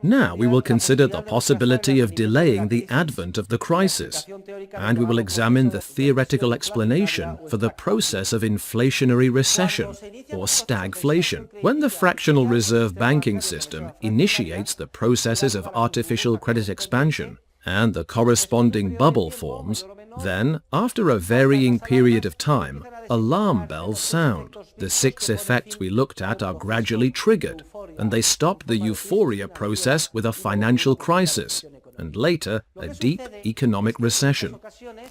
Now we will consider the possibility of delaying the advent of the crisis, and we will examine the theoretical explanation for the process of inflationary recession, or stagflation. When the fractional reserve banking system initiates the processes of artificial credit expansion and the corresponding bubble forms, then, after a varying period of time, alarm bells sound. The 6 effects we looked at are gradually triggered, and they stop the euphoria process with a financial crisis, and later a deep economic recession.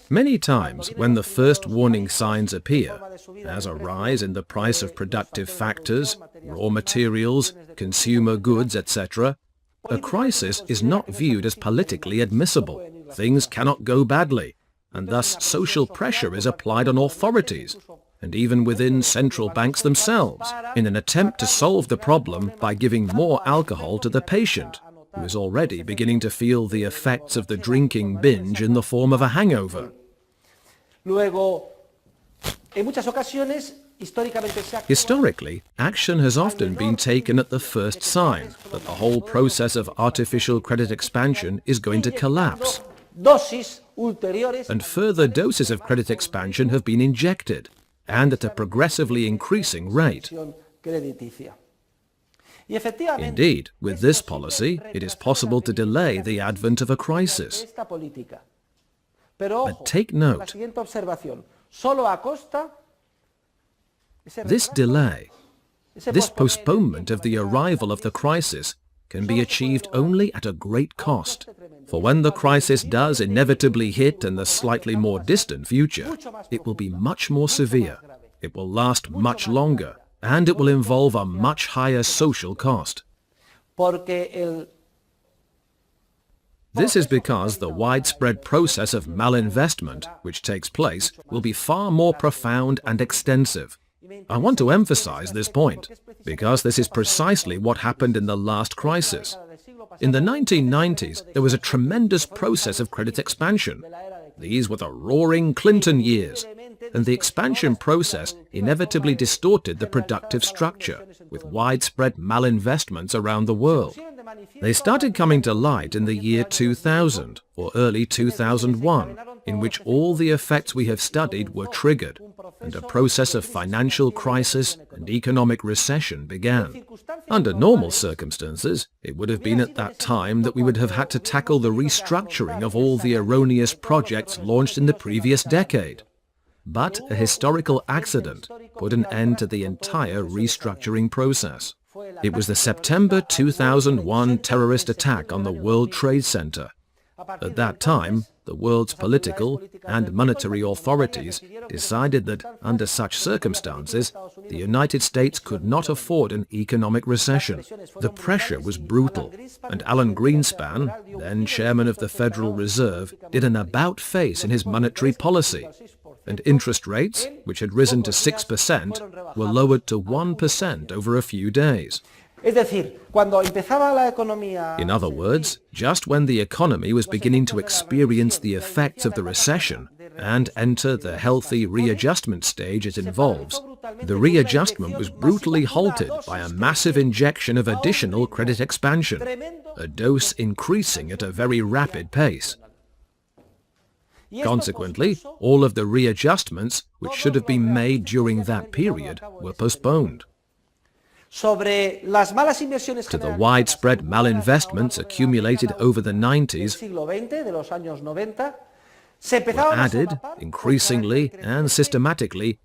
Many times, when the first warning signs appear, as a rise in the price of productive factors, raw materials, consumer goods, etc., a crisis is not viewed as politically admissible. Things cannot go badly, and thus social pressure is applied on authorities, and even within central banks themselves, in an attempt to solve the problem by giving more alcohol to the patient, who is already beginning to feel the effects of the drinking binge in the form of a hangover. Historically, action has often been taken at the first sign that the whole process of artificial credit expansion is going to collapse, and further doses of credit expansion have been injected, and at a progressively increasing rate. Indeed, with this policy, it is possible to delay the advent of a crisis. But take note, this delay, this postponement of the arrival of the crisis can be achieved only at a great cost. For when the crisis does inevitably hit in the slightly more distant future, it will be much more severe, it will last much longer, and it will involve a much higher social cost. This is because the widespread process of malinvestment which takes place will be far more profound and extensive. I want to emphasize this point, because this is precisely what happened in the last crisis. In the 1990s, there was a tremendous process of credit expansion. These were the roaring Clinton years, and the expansion process inevitably distorted the productive structure, with widespread malinvestments around the world. They started coming to light in the year 2000 or early 2001, in which all the effects we have studied were triggered, and a process of financial crisis and economic recession began. Under normal circumstances, it would have been at that time that we would have had to tackle the restructuring of all the erroneous projects launched in the previous decade. But a historical accident put an end to the entire restructuring process. It was the September 2001 terrorist attack on the World Trade Center. At that time, the world's political and monetary authorities decided that, under such circumstances, the United States could not afford an economic recession. The pressure was brutal, and Alan Greenspan, then chairman of the Federal Reserve, did an about-face in his monetary policy, and interest rates, which had risen to 6%, were lowered to 1% over a few days. In other words, just when the economy was beginning to experience the effects of the recession and enter the healthy readjustment stage it involves, the readjustment was brutally halted by a massive injection of additional credit expansion, a dose increasing at a very rapid pace. Consequently, all of the readjustments which should have been made during that period were postponed. To the widespread malinvestments accumulated over the 90s were added, increasingly and systematically,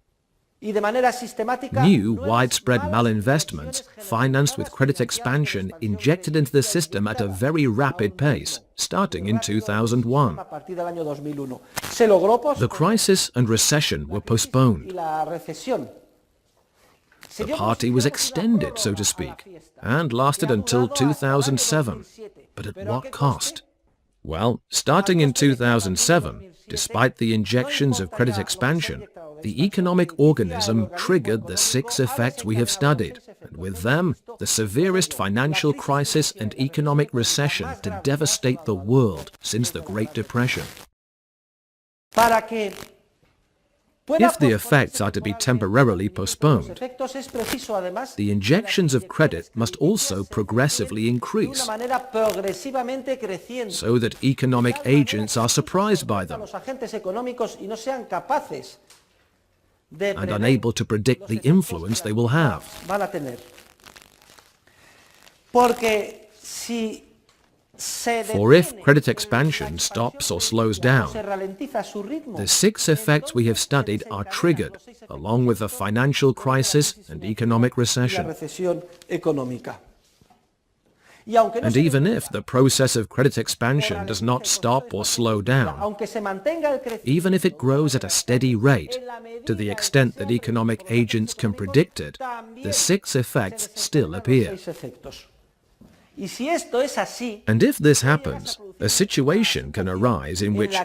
new widespread malinvestments financed with credit expansion injected into the system at a very rapid pace, starting in 2001. The crisis and recession were postponed. The party was extended, so to speak, and lasted until 2007. But at what cost? Well, starting in 2007, despite the injections of credit expansion, the economic organism triggered the 6 effects we have studied, and with them, the severest financial crisis and economic recession to devastate the world since the Great Depression. If the effects are to be temporarily postponed, the injections of credit must also progressively increase, so that economic agents are surprised by them and unable to predict the influence they will have. For if credit expansion stops or slows down, the 6 effects we have studied are triggered, along with the financial crisis and economic recession. And even if the process of credit expansion does not stop or slow down, even if it grows at a steady rate, to the extent that economic agents can predict it, the 6 effects still appear. And if this happens, a situation can arise in which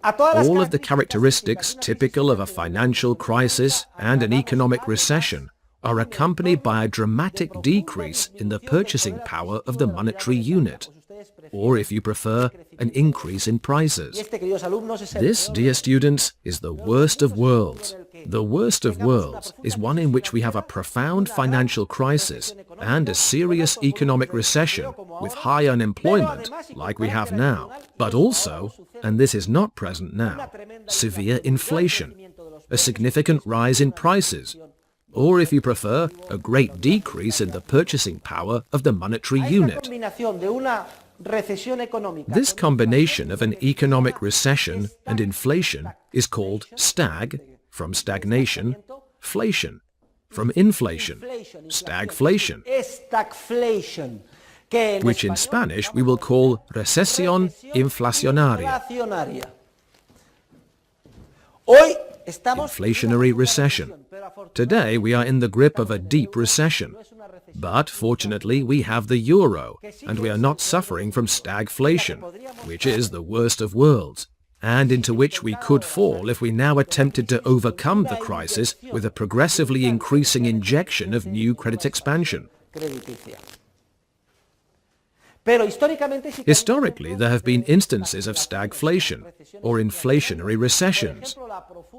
all of the characteristics typical of a financial crisis and an economic recession are accompanied by a dramatic decrease in the purchasing power of the monetary unit, or if you prefer, an increase in prices. This, dear students, is the worst of worlds. The worst of worlds is one in which we have a profound financial crisis and a serious economic recession with high unemployment, like we have now, but also, and this is not present now, severe inflation, a significant rise in prices, or if you prefer, a great decrease in the purchasing power of the monetary unit. This combination of an economic recession and inflation is called stag, from stagnation, flation, from inflation, stagflation, which in Spanish we will call recesión inflacionaria, inflationary recession. Today we are in the grip of a deep recession, but fortunately we have the euro, and we are not suffering from stagflation, which is the worst of worlds, and into which we could fall if we now attempted to overcome the crisis with a progressively increasing injection of new credit expansion. Historically, there have been instances of stagflation, or inflationary recessions.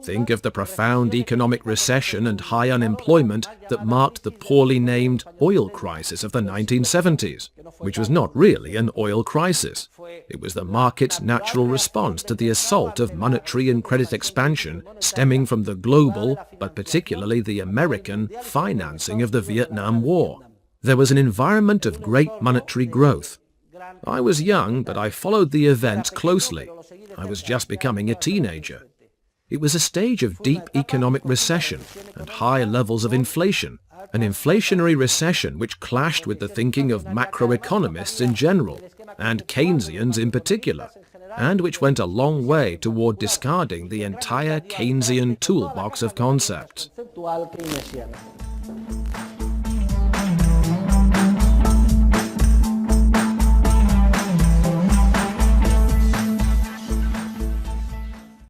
Think of the profound economic recession and high unemployment that marked the poorly named oil crisis of the 1970s, which was not really an oil crisis. It was the market's natural response to the assault of monetary and credit expansion stemming from the global, but particularly the American, financing of the Vietnam War. There was an environment of great monetary growth. I was young, but I followed the events closely. I was just becoming a teenager. It was a stage of deep economic recession and high levels of inflation, an inflationary recession which clashed with the thinking of macroeconomists in general, and Keynesians in particular, and which went a long way toward discarding the entire Keynesian toolbox of concepts.